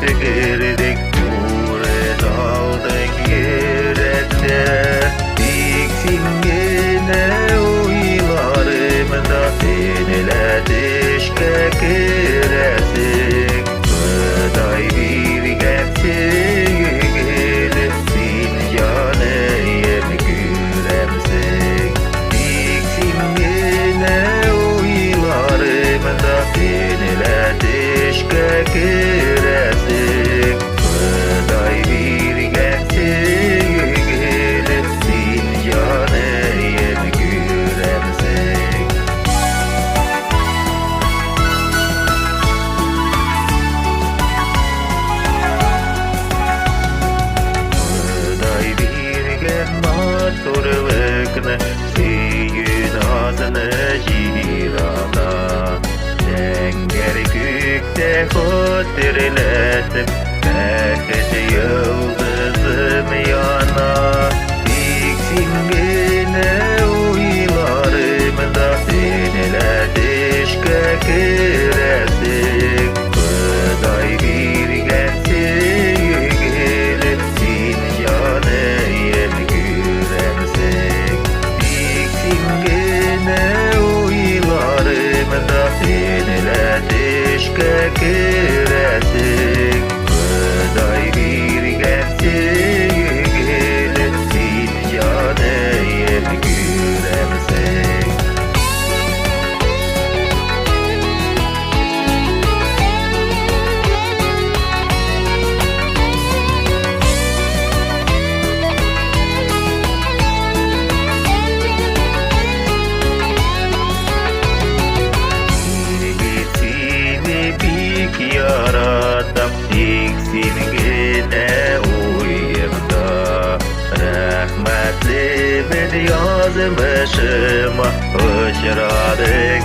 girdik Nure daldın yürekte Diksin gene uylarımda Seninle dişke giresin Kıday bir gençsin Gelirsin yanayım güremsin Diksin gene uylarımda Seninle dişke giresin Kıday bir gençsin Gelirsin yanayım güremsin Kıday bir gen matırlıkını Seyün ağzını jirana Tenger gökte hatırlatıp Herkese yıldızım yana Diksin gene uylarımda Seninle dişke giresin Kıday bir gençsin Gelirsin yanayım güremsin Diksin gene uylarımda Seninle dişke giresin Kıday bir gençsin Gelirsin yanayım güremsin Seni bir yaradım Diksin gene uyumda Rahmetli bir yazmışıma Uçradın